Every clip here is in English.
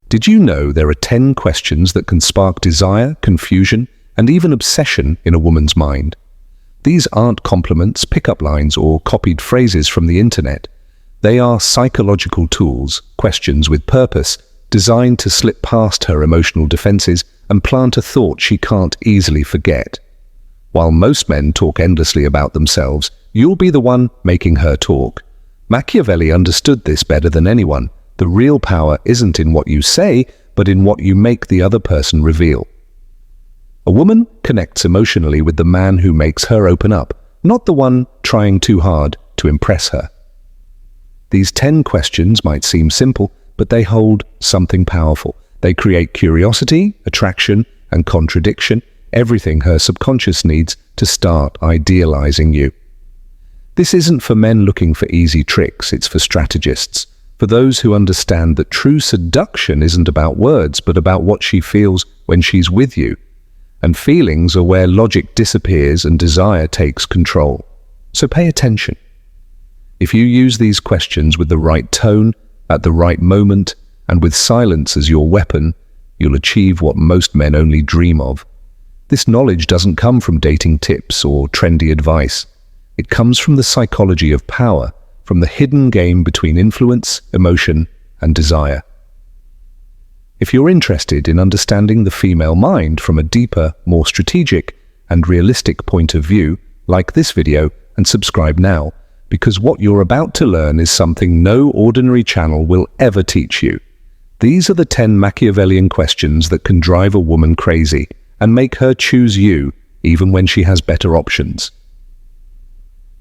Did you know there are 10 questions that can spark desire, confusion, and even obsession in a woman's mind? These aren't compliments, pickup lines, or copied phrases from the internet. They are psychological tools, questions with purpose, designed to slip past her emotional defenses and plant a thought she can't easily forget. While most men talk endlessly about themselves, you'll be the one making her talk. Machiavelli understood this better than anyone. The real power isn't in what you say, but in what you make the other person reveal. A woman connects emotionally with the man who makes her open up, not the one trying too hard to impress her. These 10 questions might seem simple, but they hold something powerful. They create curiosity, attraction, and contradiction, everything her subconscious needs to start idealizing you. This isn't for men looking for easy tricks, it's for strategists, for those who understand that true seduction isn't about words, but about what she feels when she's with you. And feelings are where logic disappears and desire takes control. So pay attention. If you use these questions with the right tone, at the right moment, and with silence as your weapon, you'll achieve what most men only dream of. This knowledge doesn't come from dating tips or trendy advice. It comes from the psychology of power, from the hidden game between influence, emotion, and desire. If you're interested in understanding the female mind from a deeper, more strategic, and realistic point of view, like this video and subscribe now, because what you're about to learn is something no ordinary channel will ever teach you. These are the 10 Machiavellian questions that can drive a woman crazy and make her choose you, even when she has better options.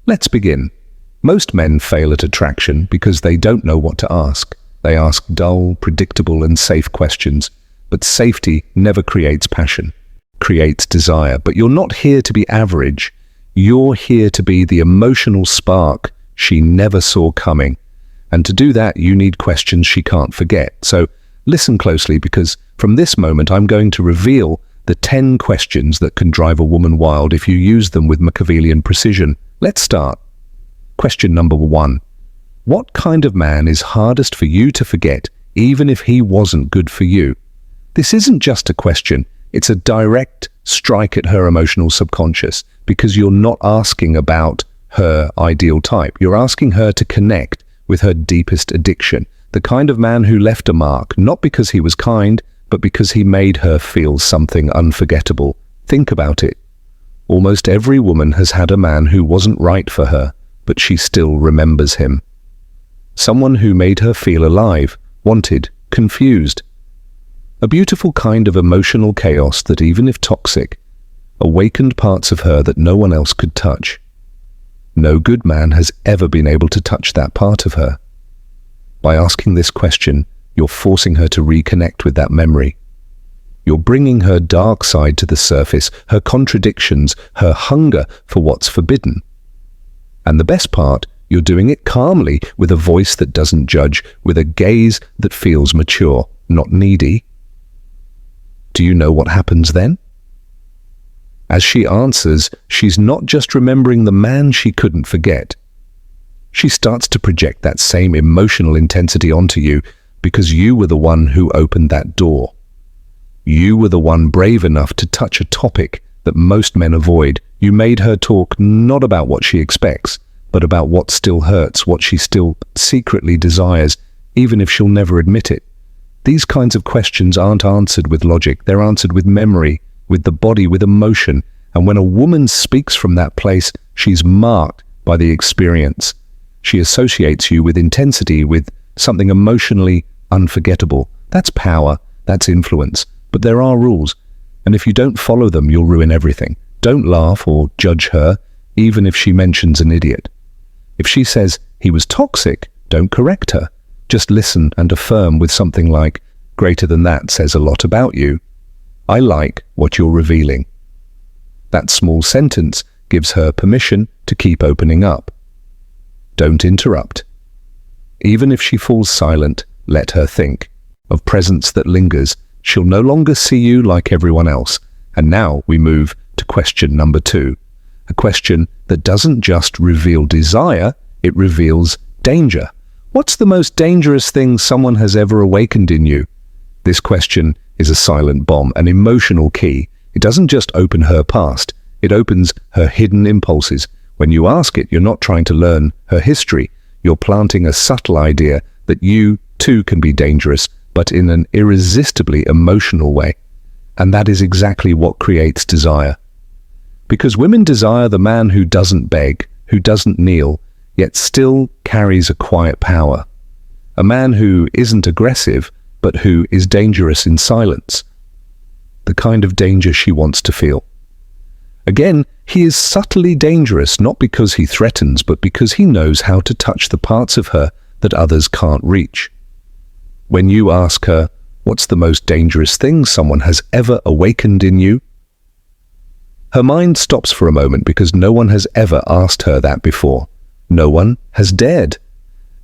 Let's begin. Most men fail at attraction because they don't know what to ask. They ask dull, predictable, and safe questions. But safety never creates passion, creates desire. But you're not here to be average. You're here to be the emotional spark she never saw coming. And to do that, you need questions she can't forget. So listen closely, because from this moment, I'm going to reveal the 10 questions that can drive a woman wild if you use them with Machiavellian precision. Let's start. Question number 1. What kind of man is hardest for you to forget, even if he wasn't good for you? This isn't just a question, it's a direct strike at her emotional subconscious, because you're not asking about her ideal type. You're asking her to connect with her deepest addiction, the kind of man who left a mark, not because he was kind, but because he made her feel something unforgettable. Think about it. Almost every woman has had a man who wasn't right for her, but she still remembers him. Someone who made her feel alive, wanted, confused. A beautiful kind of emotional chaos that, even if toxic, awakened parts of her that no one else could touch. No good man has ever been able to touch that part of her. By asking this question, you're forcing her to reconnect with that memory. You're bringing her dark side to the surface, her contradictions, her hunger for what's forbidden. And the best part, you're doing it calmly, with a voice that doesn't judge, with a gaze that feels mature, not needy. Do you know what happens then? As she answers, she's not just remembering the man she couldn't forget. She starts to project that same emotional intensity onto you, because you were the one who opened that door. You were the one brave enough to touch a topic that most men avoid. You made her talk not about what she expects, but about what still hurts, what she still secretly desires, even if she'll never admit it. These kinds of questions aren't answered with logic, they're answered with memory, with the body, with emotion. And when a woman speaks from that place, she's marked by the experience. She associates you with intensity, with something emotionally unforgettable. That's power, that's influence. But there are rules, and if you don't follow them, you'll ruin everything. Don't laugh or judge her, even if she mentions an idiot. If she says he was toxic, don't correct her. Just listen and affirm with something like, "Greater than that says a lot about you. I like what you're revealing." That small sentence gives her permission to keep opening up. Don't interrupt. Even if she falls silent, let her think. Of presence that lingers, she'll no longer see you like everyone else. And now we move to question number 2. A question that doesn't just reveal desire, it reveals danger. What's the most dangerous thing someone has ever awakened in you? This question is a silent bomb, an emotional key. It doesn't just open her past, it opens her hidden impulses. When you ask it, you're not trying to learn her history. You're planting a subtle idea that you, too, can be dangerous, but in an irresistibly emotional way. And that is exactly what creates desire. Because women desire the man who doesn't beg, who doesn't kneel, yet still carries a quiet power. A man who isn't aggressive, but who is dangerous in silence. The kind of danger she wants to feel. Again, he is subtly dangerous, not because he threatens, but because he knows how to touch the parts of her that others can't reach. When you ask her, what's the most dangerous thing someone has ever awakened in you? Her mind stops for a moment because no one has ever asked her that before. No one has dared.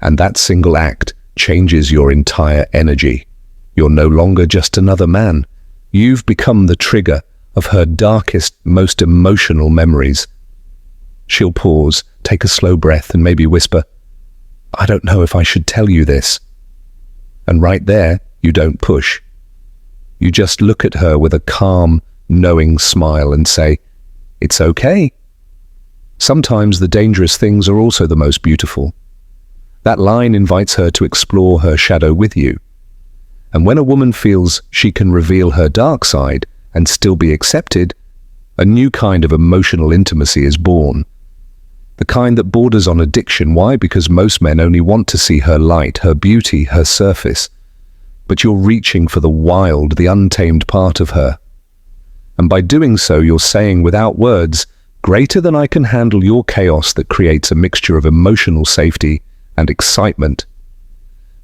And that single act changes your entire energy. You're no longer just another man. You've become the trigger of her darkest, most emotional memories. She'll pause, take a slow breath, and maybe whisper, I don't know if I should tell you this. And right there, you don't push. You just look at her with a calm, knowing smile and say, it's okay. Sometimes the dangerous things are also the most beautiful. That line invites her to explore her shadow with you. And when a woman feels she can reveal her dark side and still be accepted, a new kind of emotional intimacy is born. The kind that borders on addiction. Why? Because most men only want to see her light, her beauty, her surface. But you're reaching for the wild, the untamed part of her. And by doing so, you're saying without words, greater than I can handle your chaos that creates a mixture of emotional safety and excitement.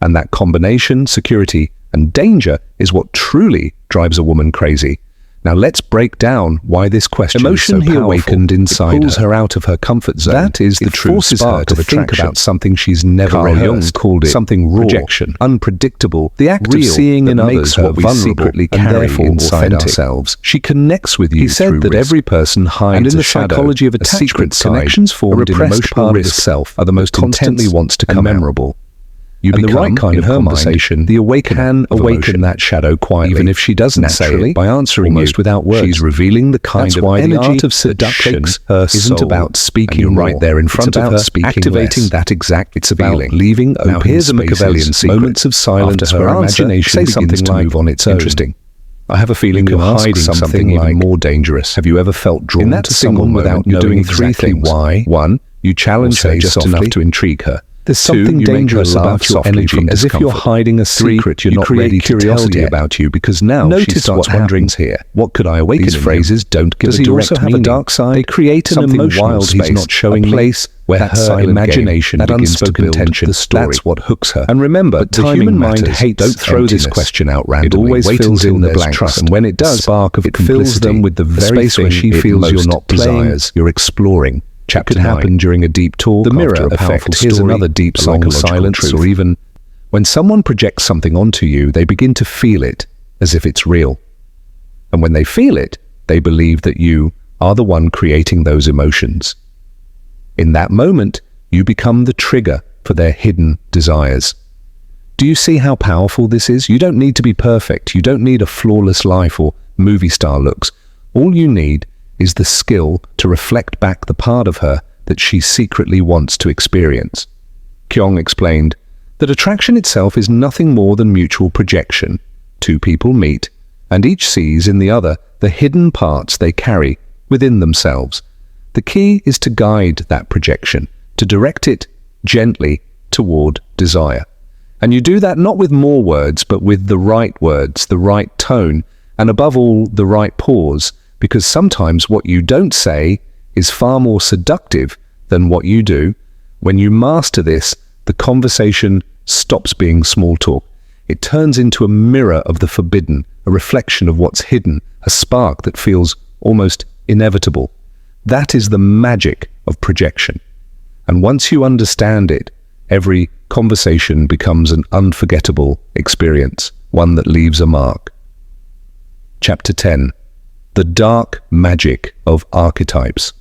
And that combination, security and danger, is what truly drives a woman crazy. Now let's break down why this question Emotion is so he powerful. awakened inside It pulls her. her out of her comfort zone. That is the It true forces her spark to of think attraction. about something she's never Carl Jung rehearsed. called it Something raw, projection. unpredictable, The act real, of seeing that in makes others what what we we secretly and carry therefore inside authentic. ourselves. She connects with you He said through that risk. every person hides And in a the shadow, psychology of a secret attachment, side, connections a formed in repressed emotional part of risk self are the most constantly intense wants to and come out. memorable. You And the become, right kind in of her conversation, mind, the awakener can of awaken emotion. that shadow quietly, Even if she doesn't say naturally, it, by answering almost you, without words. she's revealing the kind That's of why the energy art of that seduction takes her isn't soul. about And speaking you're more. right there in front It's of about her, speaking activating less. that exact It's about feeling, leaving Now open here's a spaces, Machiavellian secret. moments of silence After where her her answer, imagination say begins something to like, move on its own. "Interesting. I have a feeling You you're can ask hiding something like, even more dangerous. Have you ever felt drawn In that to single someone moment, without you're knowing doing three exactly things. why? 1. You challenge Or say her just softly. enough to intrigue her. There's 2. something You make her dangerous laugh about your softly energy from as if you're discomfort. hiding a 3. secret you're You not create ready to tell curiosity yet. about you because now she Notice starts what wondering, happens here. what could I awaken These in phrases him? don't give Does a he direct also have meaning. a dark side? They create an Something emotional wild space, he's not showing a me, place where that her silent imagination game, that begins to unspoken build tension, the story. that's what hooks her. And remember, But the timing human mind matters. hates Don't throw emptiness. this question out randomly. It always Wait fills until in the there's blanks, trust. and when it The does, spark of it fills complicity, them with the a very space where thing she it feels you're most not playing, desires. You're exploring. Chapter It could 9. happen during a deep talk, The mirror after a effect. powerful Here's story, another deep a long psychological silence, truth. or even when someone projects something onto you, they begin to feel it as if it's real. And when they feel it, they believe that you are the one creating those emotions. In that moment, you become the trigger for their hidden desires. Do you see how powerful this is? You don't need to be perfect. You don't need a flawless life or movie star looks. All you need is the skill to reflect back the part of her that she secretly wants to experience. Kyung explained that attraction itself is nothing more than mutual projection. Two people meet, and each sees in the other the hidden parts they carry within themselves. The key is to guide that projection, to direct it gently toward desire. And you do that not with more words, but with the right words, the right tone, and above all, the right pause, because sometimes what you don't say is far more seductive than what you do. When you master this, the conversation stops being small talk. It turns into a mirror of the forbidden, a reflection of what's hidden, a spark that feels almost inevitable. That is the magic of projection. And once you understand it, every conversation becomes an unforgettable experience, one that leaves a mark. Chapter 10. The Dark Magic of Archetypes.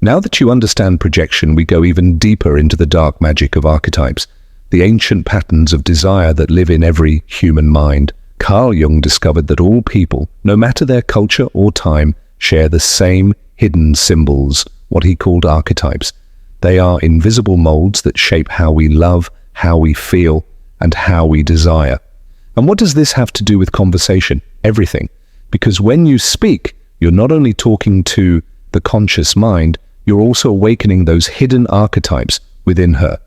Now that you understand projection, we go even deeper into the dark magic of archetypes, the ancient patterns of desire that live in every human mind. Carl Jung discovered that all people, no matter their culture or time, share the same hidden symbols, what he called archetypes. They are invisible molds that shape how we love, how we feel, and how we desire. And what does this have to do with conversation? Everything. Because when you speak, you're not only talking to the conscious mind, you're also awakening those hidden archetypes within her.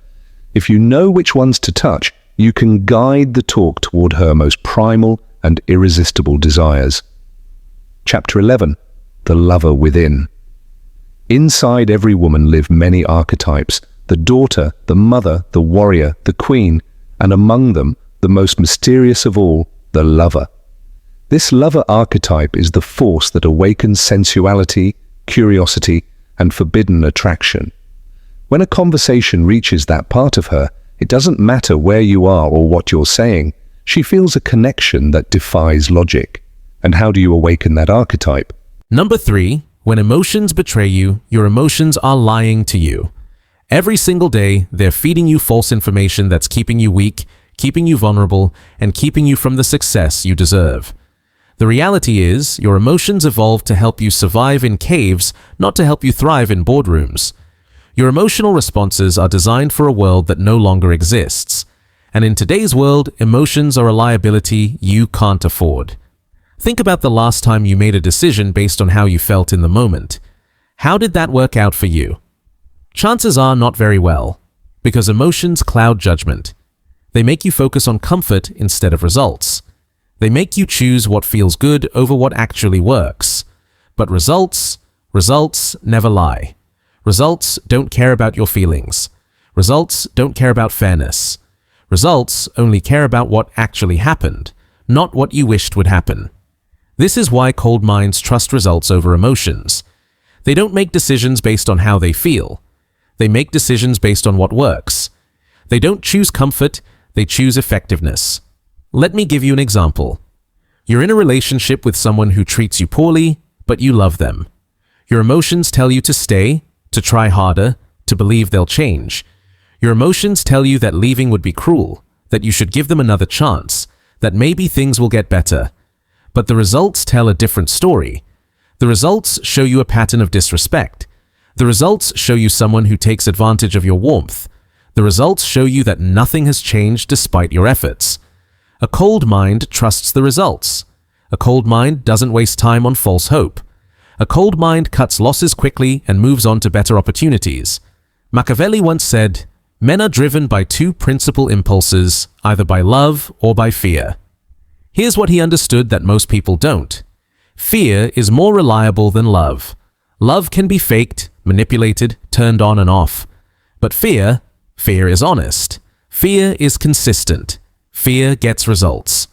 If you know which ones to touch, you can guide the talk toward her most primal and irresistible desires. Chapter 11. The Lover Within. Inside every woman live many archetypes: the daughter, the mother, the warrior, the queen, and among them, the most mysterious of all, the lover. This lover archetype is the force that awakens sensuality, curiosity, and forbidden attraction. When a conversation reaches that part of her, it doesn't matter where you are or what you're saying. She feels a connection that defies logic. And how do you awaken that archetype? Number 3, when emotions betray you, your emotions are lying to you. Every single day, they're feeding you false information that's keeping you weak, keeping you vulnerable, and keeping you from the success you deserve. The reality is, your emotions evolved to help you survive in caves, not to help you thrive in boardrooms. Your emotional responses are designed for a world that no longer exists. And in today's world, emotions are a liability you can't afford. Think about the last time you made a decision based on how you felt in the moment. How did that work out for you? Chances are not very well, because emotions cloud judgment. They make you focus on comfort instead of results. They make you choose what feels good over what actually works. But results never lie. Results don't care about your feelings. Results don't care about fairness. Results only care about what actually happened, not what you wished would happen. This is why cold minds trust results over emotions. They don't make decisions based on how they feel. They make decisions based on what works. They don't choose comfort, they choose effectiveness. Let me give you an example. You're in a relationship with someone who treats you poorly, but you love them. Your emotions tell you to stay, to try harder, to believe they'll change. Your emotions tell you that leaving would be cruel, that you should give them another chance, that maybe things will get better. But the results tell a different story. The results show you a pattern of disrespect. The results show you someone who takes advantage of your warmth. The results show you that nothing has changed despite your efforts. A cold mind trusts the results. A cold mind doesn't waste time on false hope. A cold mind cuts losses quickly and moves on to better opportunities. Machiavelli once said, "Men are driven by two principal impulses, either by love or by fear." Here's what he understood that most people don't. Fear is more reliable than love. Love can be faked, manipulated, turned on and off. But fear is honest. Fear is consistent. Fear gets results.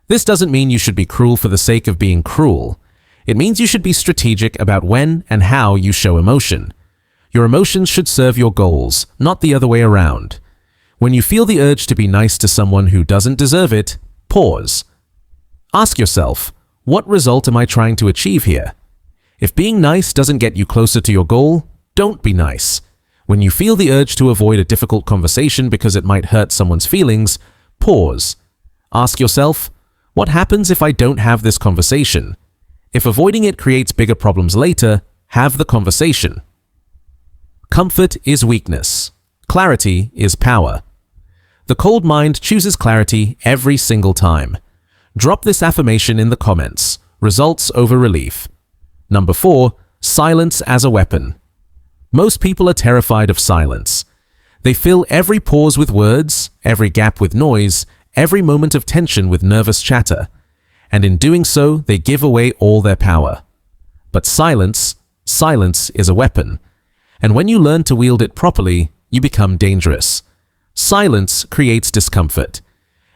This doesn't mean you should be cruel for the sake of being cruel. It means you should be strategic about when and how you show emotion. Your emotions should serve your goals, not the other way around. When you feel the urge to be nice to someone who doesn't deserve it, pause. Ask yourself, what result am I trying to achieve here? If being nice doesn't get you closer to your goal, don't be nice. When you feel the urge to avoid a difficult conversation because it might hurt someone's feelings, pause. Ask yourself, what happens if I don't have this conversation? If avoiding it creates bigger problems later, have the conversation. Comfort is weakness. Clarity is power. The cold mind chooses clarity every single time. Drop this affirmation in the comments. Results over relief. Number 4, silence as a weapon. Most people are terrified of silence. They fill every pause with words, every gap with noise, every moment of tension with nervous chatter. And in doing so, they give away all their power. But silence is a weapon. And when you learn to wield it properly, you become dangerous. Silence creates discomfort.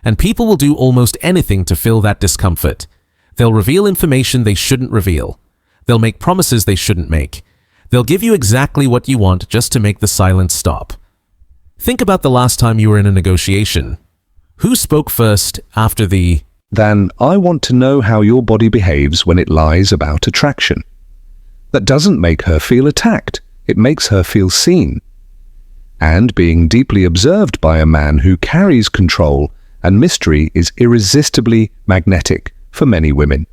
And people will do almost anything to fill that discomfort. They'll reveal information they shouldn't reveal. They'll make promises they shouldn't make. They'll give you exactly what you want just to make the silence stop. Think about the last time you were in a negotiation. Who spoke first after the Then I want to know how your body behaves when it lies about attraction. That doesn't make her feel attacked. It makes her feel seen. And being deeply observed by a man who carries control and mystery is irresistibly magnetic for many women.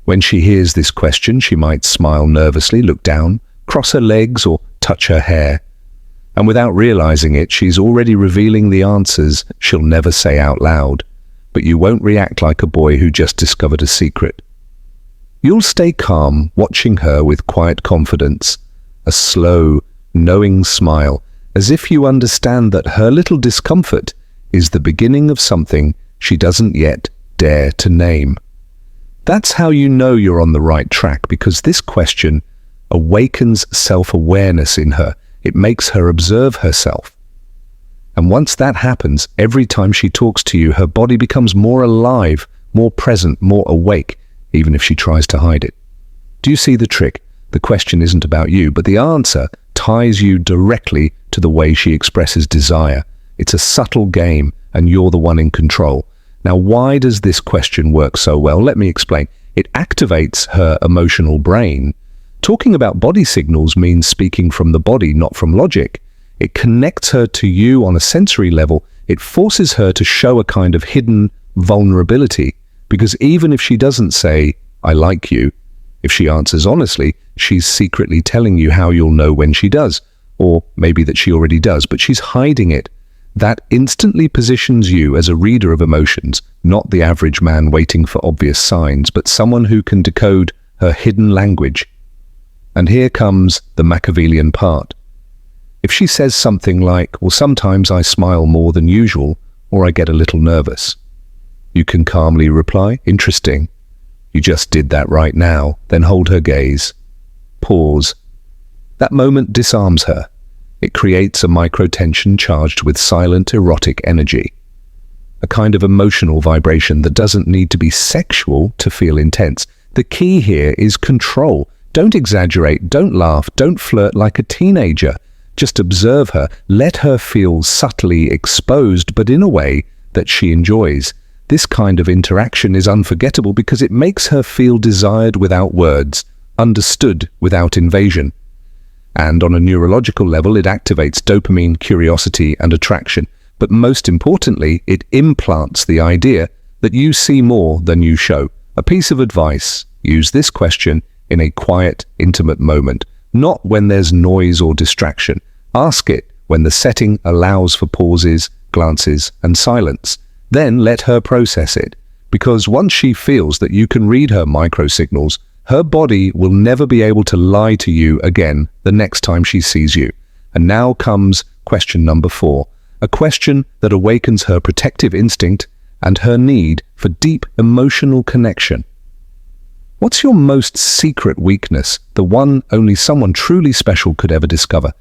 When she hears this question, she might smile nervously, look down, cross her legs, or touch her hair. And without realizing it, she's already revealing the answers she'll never say out loud. But you won't react like a boy who just discovered a secret. You'll stay calm, watching her with quiet confidence, a slow, knowing smile, as if you understand that her little discomfort is the beginning of something she doesn't yet dare to name. That's how you know you're on the right track, because this question awakens self-awareness in her. It makes her observe herself. And once that happens, every time she talks to you, her body becomes more alive, more present, more awake, even if she tries to hide it. Do you see the trick? The question isn't about you, but the answer ties you directly to the way she expresses desire. It's a subtle game, and you're the one in control. Now, why does this question work so well? Let me explain. It activates her emotional brain. Talking about body signals means speaking from the body, not from logic. It connects her to you on a sensory level. It forces her to show a kind of hidden vulnerability, because even if she doesn't say, "I like you," if she answers honestly, she's secretly telling you how you'll know when she does, or maybe that she already does, but she's hiding it. That instantly positions you as a reader of emotions, not the average man waiting for obvious signs, but someone who can decode her hidden language. And here comes the Machiavellian part. If she says something like, "Well, sometimes I smile more than usual, or I get a little nervous," you can calmly reply, "Interesting. You just did that right now." Then hold her gaze. Pause. That moment disarms her. It creates a micro-tension charged with silent, erotic energy. A kind of emotional vibration that doesn't need to be sexual to feel intense. The key here is control. Don't exaggerate, don't laugh, don't flirt like a teenager. Just observe her, let her feel subtly exposed, but in a way that she enjoys. This kind of interaction is unforgettable because it makes her feel desired without words, understood without invasion. And on a neurological level, it activates dopamine, curiosity, and attraction. But most importantly, it implants the idea that you see more than you show. A piece of advice: use this question in a quiet, intimate moment, not when there's noise or distraction. Ask it when the setting allows for pauses, glances, and silence. Then let her process it, because once she feels that you can read her micro-signals, her body will never be able to lie to you again the next time she sees you. And now comes question number 4, a question that awakens her protective instinct and her need for deep emotional connection. What's your most secret weakness, the one only someone truly special could ever discover?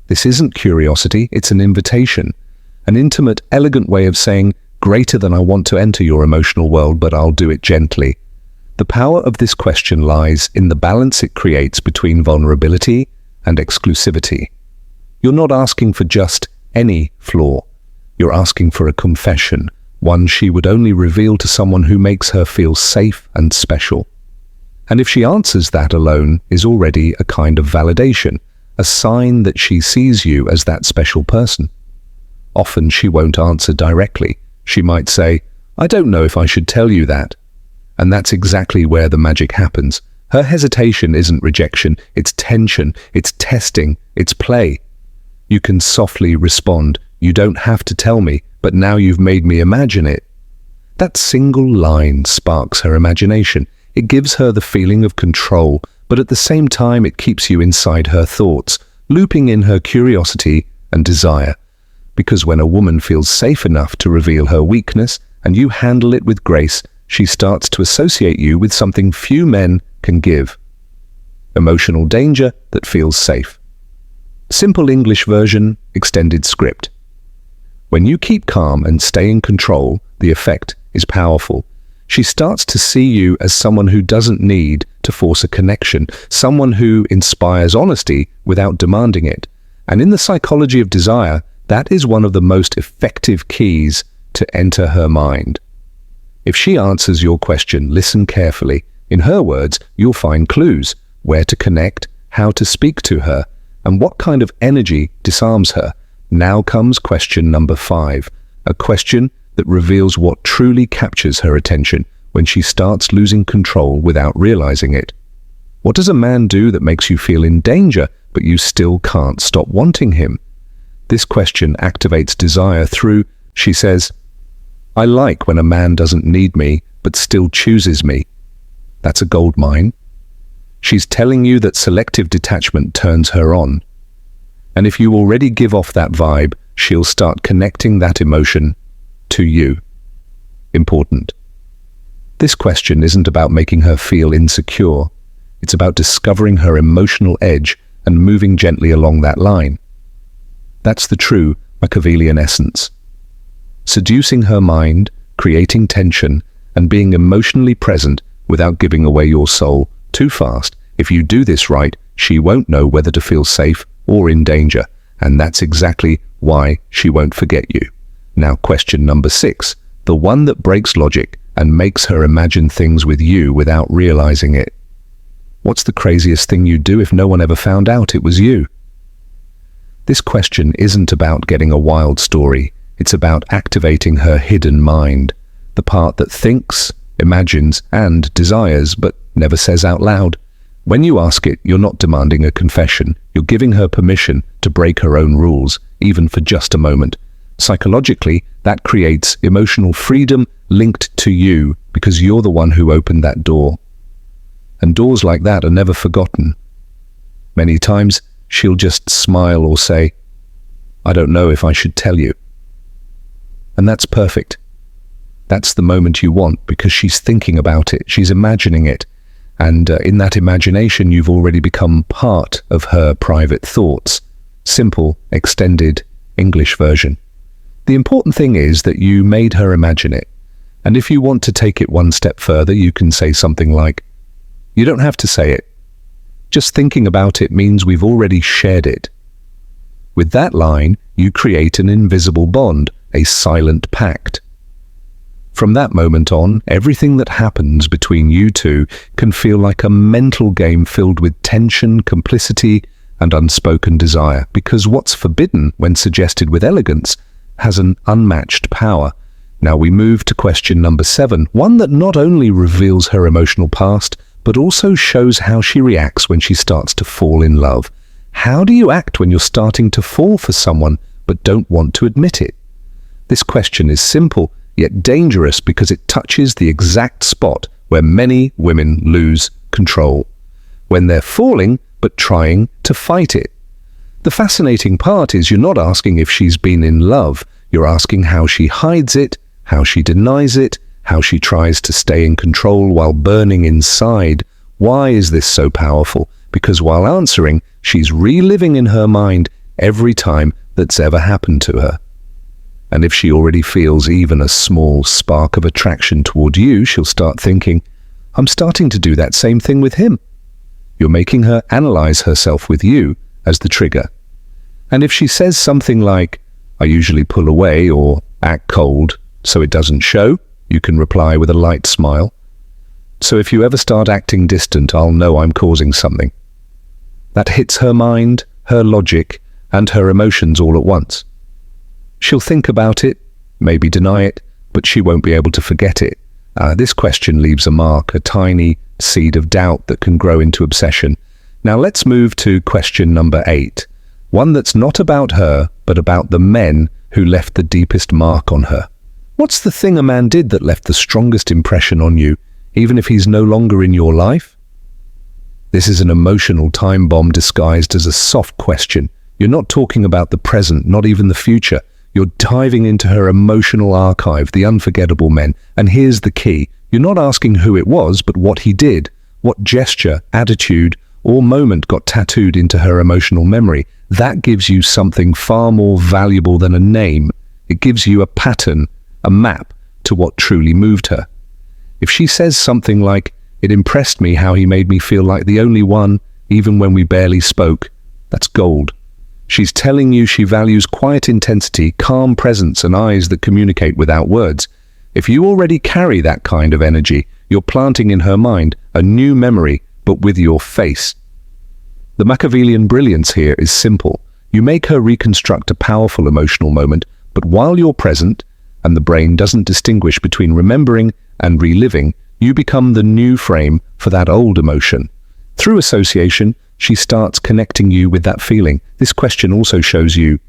This isn't curiosity, it's an invitation. An intimate, elegant way of saying, "Greater than I want to enter your emotional world, but I'll do it gently." The power of this question lies in the balance it creates between vulnerability and exclusivity. You're not asking for just any flaw. You're asking for a confession, one she would only reveal to someone who makes her feel safe and special. And if she answers, that alone is already a kind of validation, a sign that she sees you as that special person. Often she won't answer directly. She might say, "I don't know if I should tell you that." And that's exactly where the magic happens. Her hesitation isn't rejection, it's tension, it's testing, it's play. You can softly respond, "You don't have to tell me, but now you've made me imagine it." That single line sparks her imagination. It gives her the feeling of control, but at the same time it keeps you inside her thoughts, looping in her curiosity and desire. Because when a woman feels safe enough to reveal her weakness, and you handle it with grace, she starts to associate you with something few men can give: emotional danger that feels safe. Simple English version, extended script. When you keep calm and stay in control, the effect is powerful. She starts to see you as someone who doesn't need to force a connection, someone who inspires honesty without demanding it. And in the psychology of desire, that is one of the most effective keys to enter her mind. If she answers your question, listen carefully. In her words, you'll find clues: where to connect, how to speak to her, and what kind of energy disarms her. Now comes question number 5, a question that reveals what truly captures her attention when she starts losing control without realizing it. What does a man do that makes you feel in danger, but you still can't stop wanting him? This question activates desire through, she says, "I like when a man doesn't need me, but still chooses me." That's a gold mine. She's telling you that selective detachment turns her on. And if you already give off that vibe, she'll start connecting that emotion to you. Important. This question isn't about making her feel insecure. It's about discovering her emotional edge and moving gently along that line. That's the true Machiavellian essence. Seducing her mind, creating tension, and being emotionally present without giving away your soul too fast. If you do this right, she won't know whether to feel safe or in danger, and that's exactly why she won't forget you. Now, question number 6, the one that breaks logic and makes her imagine things with you without realizing it. What's the craziest thing you'd do if no one ever found out it was you? This question isn't about getting a wild story. It's about activating her hidden mind, the part that thinks, imagines, and desires, but never says out loud. When you ask it, you're not demanding a confession. You're giving her permission to break her own rules, even for just a moment. Psychologically, that creates emotional freedom linked to you because you're the one who opened that door. And doors like that are never forgotten. Many times, she'll just smile or say, "I don't know if I should tell you." And that's perfect. That's the moment you want because she's thinking about it, she's imagining it. And in that imagination, you've already become part of her private thoughts. Simple, extended English version. The important thing is that you made her imagine it. And if you want to take it one step further, you can say something like, "You don't have to say it. Just thinking about it means we've already shared it." With that line, you create an invisible bond, a silent pact. From that moment on, everything that happens between you two can feel like a mental game filled with tension, complicity, and unspoken desire, because what's forbidden, when suggested with elegance, has an unmatched power. Now we move to question number 7, one that not only reveals her emotional past, but also shows how she reacts when she starts to fall in love. How do you act when you're starting to fall for someone, but don't want to admit it? This question is simple, yet dangerous because it touches the exact spot where many women lose control. When they're falling, but trying to fight it. The fascinating part is you're not asking if she's been in love, you're asking how she hides it, how she denies it, how she tries to stay in control while burning inside. Why is this so powerful? Because while answering, she's reliving in her mind every time that's ever happened to her. And if she already feels even a small spark of attraction toward you, she'll start thinking, "I'm starting to do that same thing with him." You're making her analyze herself with you as the trigger. And if she says something like, "I usually pull away or act cold, so it doesn't show," you can reply with a light smile. "So if you ever start acting distant, I'll know I'm causing something." That hits her mind, her logic, and her emotions all at once. She'll think about it, maybe deny it, but she won't be able to forget it. This question leaves a mark, a tiny seed of doubt that can grow into obsession. Now let's move to question number 8, one that's not about her, but about the men who left the deepest mark on her. What's the thing a man did that left the strongest impression on you, even if he's no longer in your life? This is an emotional time bomb disguised as a soft question. You're not talking about the present, not even the future. You're diving into her emotional archive, the unforgettable men. And here's the key. You're not asking who it was, but what he did. What gesture, attitude, or moment got tattooed into her emotional memory. That gives you something far more valuable than a name. It gives you a pattern, a map to what truly moved her. If she says something like, "It impressed me how he made me feel like the only one, even when we barely spoke," that's gold. She's telling you she values quiet intensity, calm presence, and eyes that communicate without words. If you already carry that kind of energy, you're planting in her mind a new memory, but with your face. The Machiavellian brilliance here is simple. You make her reconstruct a powerful emotional moment, but while you're present, and the brain doesn't distinguish between remembering and reliving, you become the new frame for that old emotion. Through association, she starts connecting you with that feeling. This question also shows you